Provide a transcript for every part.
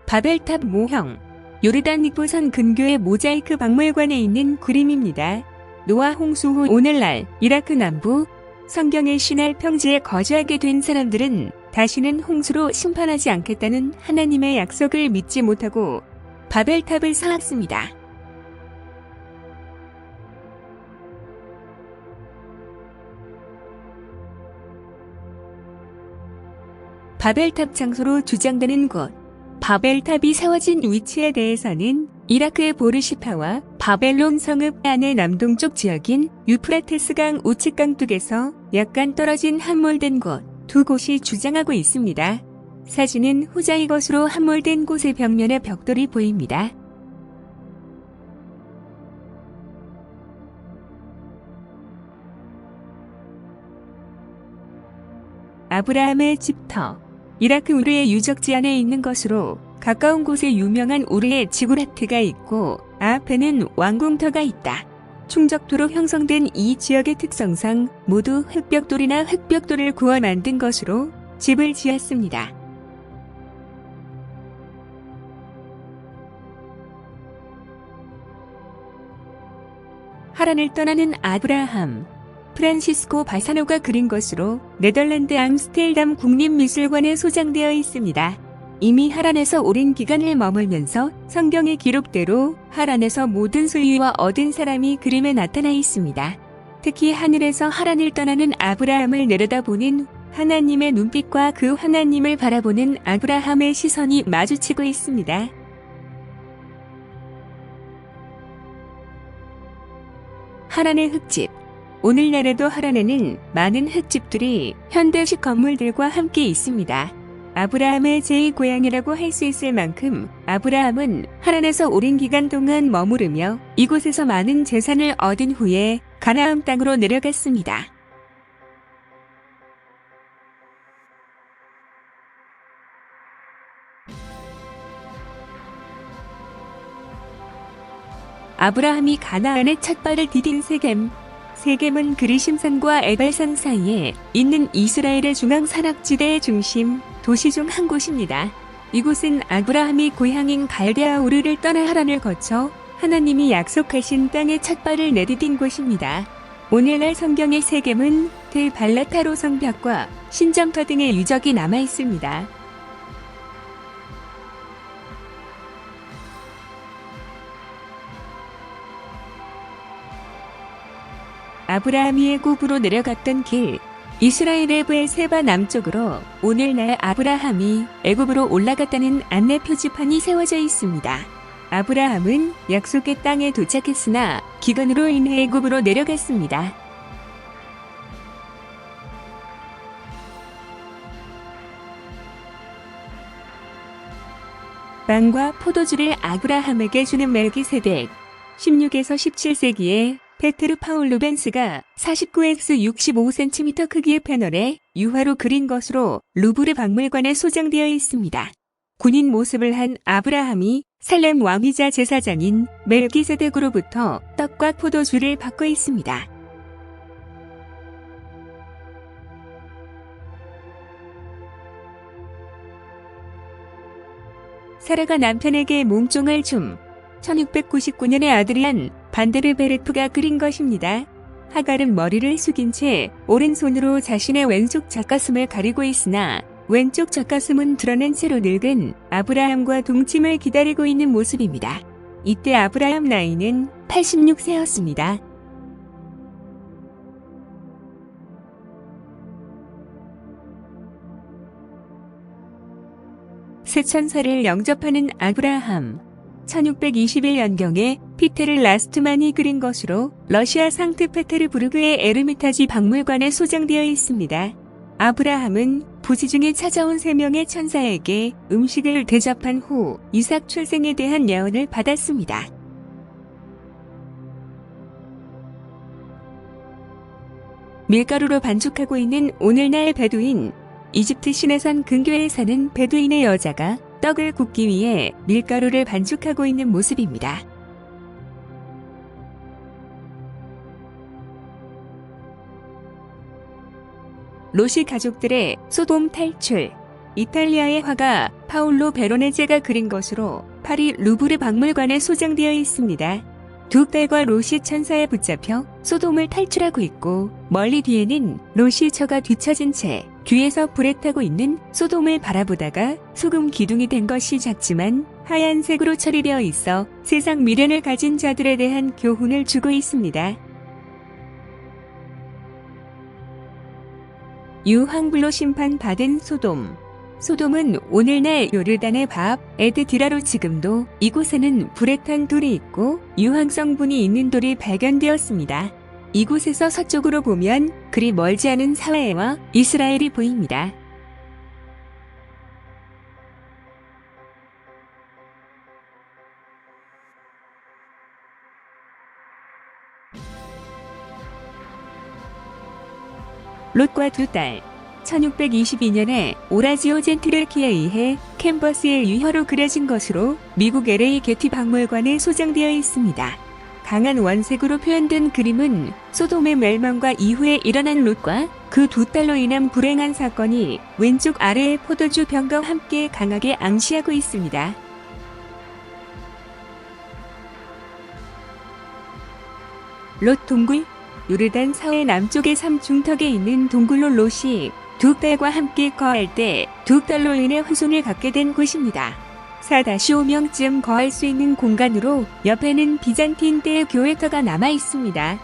바벨탑 모형. 요르단 닉보선 근교의 모자이크 박물관에 있는 그림입니다. 노아 홍수 후 오늘날 이라크 남부 성경의 시날 평지에 거주하게 된 사람들은 다시는 홍수로 심판하지 않겠다는 하나님의 약속을 믿지 못하고 바벨탑을 쌓았습니다. 바벨탑 장소로 주장되는 곳. 바벨탑이 세워진 위치에 대해서는 이라크의 보르시파와 바벨론 성읍 안의 남동쪽 지역인 유프라테스강 우측 강둑에서 약간 떨어진 함몰된 곳, 두 곳이 주장하고 있습니다. 사진은 후자의 것으로 함몰된 곳의 벽면에 벽돌이 보입니다. 아브라함의 집터. 이라크 우르의 유적지 안에 있는 것으로 가까운 곳에 유명한 우르의 지구라트가 있고 앞에는 왕궁터가 있다. 충적도로 형성된 이 지역의 특성상 모두 흙벽돌이나 흙벽돌을 구워 만든 것으로 집을 지었습니다. 하란을 떠나는 아브라함. 프란시스코 바사노가 그린 것으로 네덜란드 암스테르담 국립미술관에 소장되어 있습니다. 이미 하란에서 오랜 기간을 머물면서 성경의 기록대로 하란에서 모든 소유와 얻은 사람이 그림에 나타나 있습니다. 특히 하늘에서 하란을 떠나는 아브라함을 내려다보는 하나님의 눈빛과 그 하나님을 바라보는 아브라함의 시선이 마주치고 있습니다. 하란의 흙집. 오늘날에도 하란에는 많은 흙집들이 현대식 건물들과 함께 있습니다. 아브라함의 제2고향이라고 할 수 있을 만큼 아브라함은 하란에서 오랜 기간 동안 머무르며 이곳에서 많은 재산을 얻은 후에 가나안 땅으로 내려갔습니다. 아브라함이 가나안에 첫 발을 디딘 세겜. 세겜은 그리심산과 에발산 사이에 있는 이스라엘의 중앙 산악지대의 중심, 도시 중 한 곳입니다. 이곳은 아브라함이 고향인 갈대아 우르를 떠나 하란을 거쳐 하나님이 약속하신 땅에 첫 발을 내디딘 곳입니다. 오늘날 성경의 세겜은 델 발라타로 성벽과 신점터 등의 유적이 남아 있습니다. 아브라함이 애굽으로 내려갔던 길. 이스라엘의 브엘세바 남쪽으로 오늘날 아브라함이 애굽으로 올라갔다는 안내 표지판이 세워져 있습니다. 아브라함은 약속의 땅에 도착했으나 기근으로 인해 애굽으로 내려갔습니다. 빵과 포도주를 아브라함에게 주는 멜기세덱. 16에서 17세기에 페트르 파울 루벤스가 49x 65cm 크기의 패널에 유화로 그린 것으로 루브르 박물관에 소장되어 있습니다. 군인 모습을 한 아브라함이 살렘 왕이자 제사장인 멜기세덱으로부터 떡과 포도주를 받고 있습니다. 사라가 남편에게 몸종을 줌. 1699년에 아드리안 반데르베르프가 그린 것입니다. 하갈은 머리를 숙인 채 오른손으로 자신의 왼쪽 젖가슴을 가리고 있으나 왼쪽 젖가슴은 드러낸 채로 늙은 아브라함과 동침을 기다리고 있는 모습입니다. 이때 아브라함 나이는 86세였습니다. 새 천사를 영접하는 아브라함. 1621년경에 피테르 라스트만이 그린 것으로 러시아 상트페테르부르크의 에르미타지 박물관에 소장되어 있습니다. 아브라함은 부지 중에 찾아온 3명의 천사에게 음식을 대접한 후 이삭 출생에 대한 예언을 받았습니다. 밀가루로 반죽하고 있는 오늘날 베두인. 이집트 시내산 근교에 사는 베두인의 여자가 떡을 굽기 위해 밀가루를 반죽하고 있는 모습입니다. 로시 가족들의 소돔 탈출. 이탈리아의 화가 파울로 베로네제가 그린 것으로 파리 루브르 박물관에 소장되어 있습니다. 두 딸과 롯이 천사에 붙잡혀 소돔을 탈출하고 있고 멀리 뒤에는 롯이 처가 뒤처진 채 뒤에서 불에 타고 있는 소돔을 바라보다가 소금 기둥이 된 것이 작지만 하얀색으로 처리되어 있어 세상 미련을 가진 자들에 대한 교훈을 주고 있습니다. 유황불로 심판받은 소돔. 소돔은 오늘날 요르단의 밥 에드디라로 지금도 이곳에는 불에 탄 돌이 있고 유황 성분이 있는 돌이 발견되었습니다. 이곳에서 서쪽으로 보면 그리 멀지 않은 사해와 이스라엘이 보입니다. 롯과 두 딸. 1622년에 오라지오 젠트르키에 의해 캔버스의 유혈로 그려진 것으로 미국 LA 게티 박물관에 소장되어 있습니다. 강한 원색으로 표현된 그림은 소돔의 멸망과 이후에 일어난 롯과 그 두 딸로 인한 불행한 사건이 왼쪽 아래의 포도주 병과 함께 강하게 앙시하고 있습니다. 롯 동굴. 요르단 사해 남쪽의 삶 중턱에 있는 동굴로 롯이 두 딸과 함께 거할 때 두 딸로 인해 후손을 갖게 된 곳입니다. 4-5명쯤 거할 수 있는 공간으로 옆에는 비잔틴 때의 교회터가 남아 있습니다.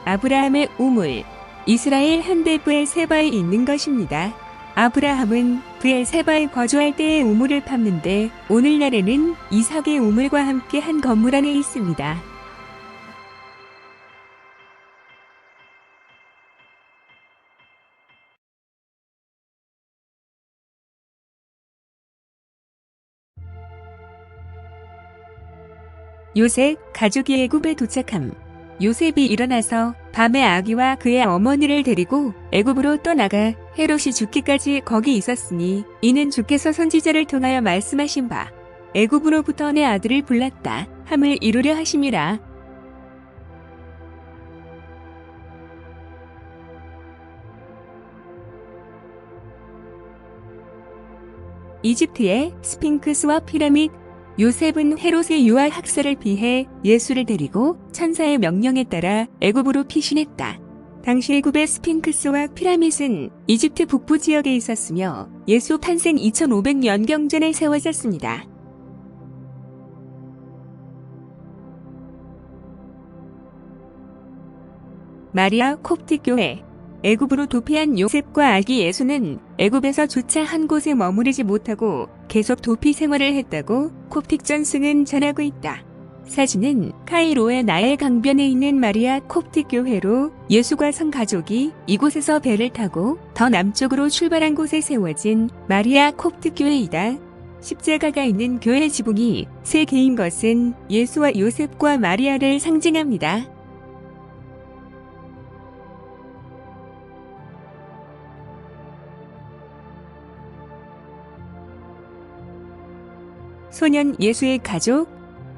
아브라함의 우물. 이스라엘 현대 브엘세바에 있는 것입니다. 아브라함은 브엘세바에 거주할 때의 우물을 팠는데 오늘날에는 이삭의 우물과 함께 한 건물 안에 있습니다. 요셉, 가족이 애굽에 도착함. 요셉이 일어나서 밤에 아기와 그의 어머니를 데리고 애굽으로 떠나가 헤롯이 죽기까지 거기 있었으니 이는 주께서 선지자를 통하여 말씀하신 바 애굽으로부터 내 아들을 불렀다 함을 이루려 하심이라. 이집트의 스핑크스와 피라밋. 요셉은 헤롯의 유아 학살을 피해 예수를 데리고 천사의 명령에 따라 애굽으로 피신했다. 당시 애굽의 스핑크스와 피라밋은 이집트 북부 지역에 있었으며 예수 탄생 2500년경 전에 세워졌습니다. 마리아 콥틱 교회. 애굽으로 도피한 요셉과 아기 예수는 애굽에서 조차 한 곳에 머무르지 못하고 계속 도피 생활을 했다고 콥틱 전승은 전하고 있다. 사진은 카이로의 나일 강변에 있는 마리아 콥틱 교회로 예수과 성 가족이 이곳에서 배를 타고 더 남쪽으로 출발한 곳에 세워진 마리아 콥틱 교회이다. 십자가가 있는 교회 지붕이 세 개인 것은 예수와 요셉과 마리아를 상징합니다. 소년 예수의 가족.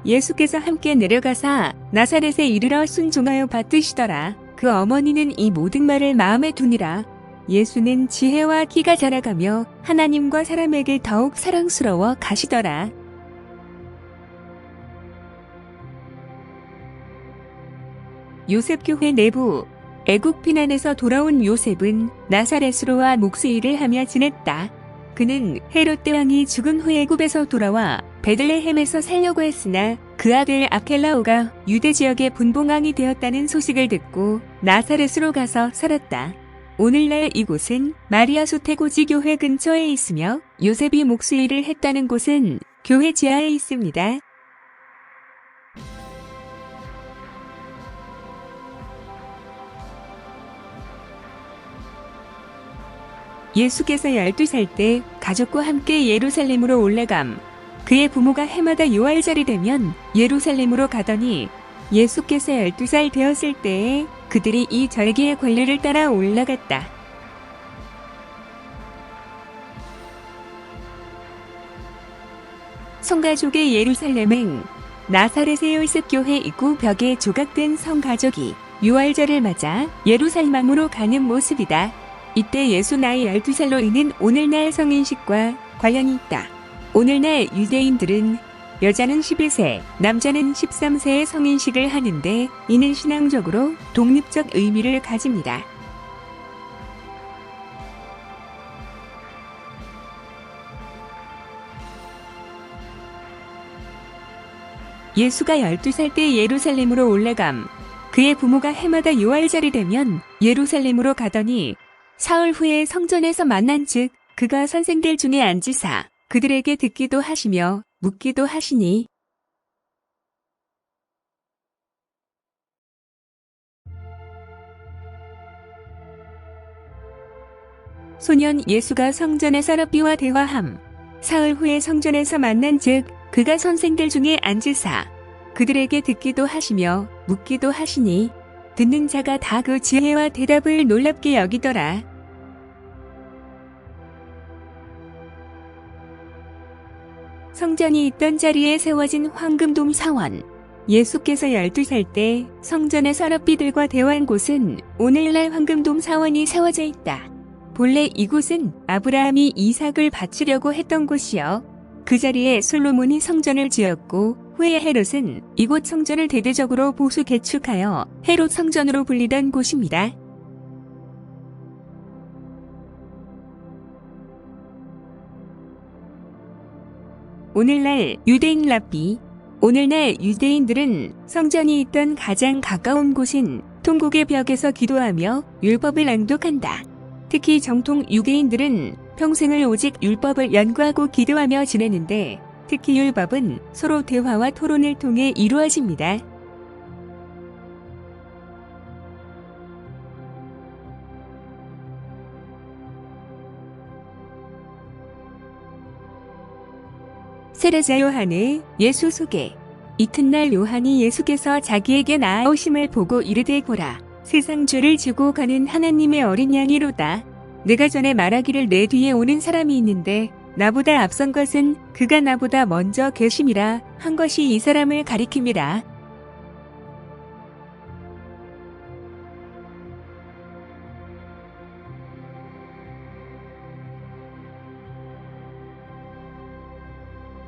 예수께서 함께 내려가사 나사렛에 이르러 순종하여 받드시더라. 그 어머니는 이 모든 말을 마음에 두니라. 예수는 지혜와 키가 자라가며 하나님과 사람에게 더욱 사랑스러워 가시더라. 요셉 교회 내부. 애국 피난에서 돌아온 요셉은 나사렛으로 목수일을 하며 지냈다. 그는 헤롯 대왕이 죽은 후 애굽에서 돌아와 베들레헴에서 살려고 했으나 그 아들 아켈라오가 유대 지역의 분봉왕이 되었다는 소식을 듣고 나사렛으로 가서 살았다. 오늘날 이곳은 마리아 수태고지 교회 근처에 있으며 요셉이 목수일을 했다는 곳은 교회 지하에 있습니다. 예수께서 12살 때 가족과 함께 예루살렘으로 올라감. 그의 부모가 해마다 유월절이 되면 예루살렘으로 가더니 예수께서 12살 되었을 때에 그들이 이 절기의 권리를 따라 올라갔다. 성가족의 예루살렘은 나사렛의 요셉 교회 입구 벽에 조각된 성가족이 유월절을 맞아 예루살렘으로 가는 모습이다. 이때 예수 나이 12살로 이는 오늘날 성인식과 관련이 있다. 오늘날 유대인들은 여자는 11세, 남자는 13세의 성인식을 하는데 이는 신앙적으로 독립적 의미를 가집니다. 예수가 12살 때 예루살렘으로 올라감. 그의 부모가 해마다 유월절이 되면 예루살렘으로 가더니 사흘 후에 성전에서 만난 즉 그가 선생들 중에 앉으사 그들에게 듣기도 하시며 묻기도 하시니 소년 예수가 성전에서 랍비와 대화함. 사흘 후에 성전에서 만난 즉 그가 선생들 중에 앉으사 그들에게 듣기도 하시며 묻기도 하시니 듣는 자가 다 그 지혜와 대답을 놀랍게 여기더라. 성전이 있던 자리에 세워진 황금돔 사원. 예수께서 12살 때 성전에서 랍비들과 대화한 곳은 오늘날 황금돔 사원이 세워져 있다. 본래 이곳은 아브라함이 이삭을 바치려고 했던 곳이요. 그 자리에 솔로몬이 성전을 지었고 후에 헤롯은 이곳 성전을 대대적으로 보수 개축하여 헤롯 성전으로 불리던 곳입니다. 오늘날 유대인 랍비. 오늘날 유대인들은 성전이 있던 가장 가까운 곳인 통곡의 벽에서 기도하며 율법을 낭독한다. 특히 정통 유대인들은 평생을 오직 율법을 연구하고 기도하며 지내는데 특히 율법은 서로 대화와 토론을 통해 이루어집니다. 세례자 요한의 예수 소개. 이튿날 요한이 예수께서 자기에게 나아오심을 보고 이르되 보라, 세상 죄를 지고 가는 하나님의 어린 양이로다. 내가 전에 말하기를 내 뒤에 오는 사람이 있는데 나보다 앞선 것은 그가 나보다 먼저 계심이라 한 것이 이 사람을 가리킴이라.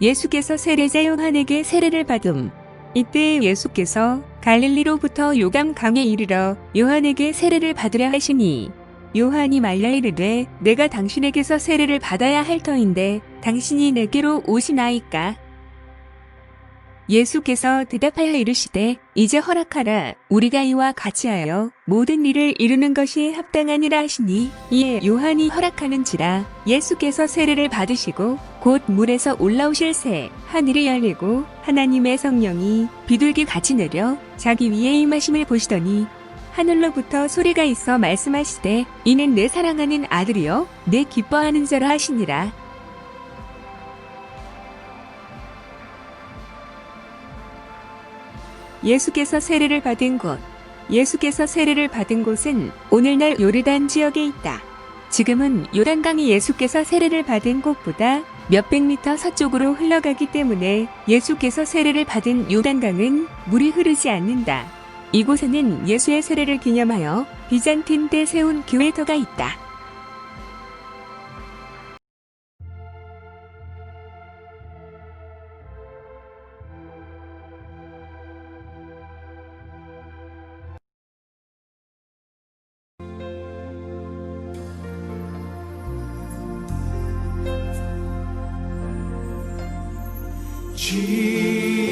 예수께서 세례자 요한에게 세례를 받음. 이때 예수께서 갈릴리로부터 요단강에 이르러 요한에게 세례를 받으라 하시니 요한이 말려 이르되 내가 당신에게서 세례를 받아야 할 터인데 당신이 내게로 오시나이까. 예수께서 대답하여 이르시되 이제 허락하라. 우리가 이와 같이하여 모든 일을 이루는 것이 합당하니라 하시니 이에 요한이 허락하는지라. 예수께서 세례를 받으시고 곧 물에서 올라오실 새 하늘이 열리고 하나님의 성령이 비둘기 같이 내려 자기 위에 임하심을 보시더니 하늘로부터 소리가 있어 말씀하시되 이는 내 사랑하는 아들이요 내 기뻐하는 자라 하시니라. 예수께서 세례를 받은 곳. 예수께서 세례를 받은 곳은 오늘날 요르단 지역에 있다. 지금은 요단강이 예수께서 세례를 받은 곳보다 몇백 미터 서쪽으로 흘러가기 때문에 예수께서 세례를 받은 요단강은 물이 흐르지 않는다. 이곳에는 예수의 세례를 기념하여 비잔틴 때 세운 교회터가 있다. Jesus.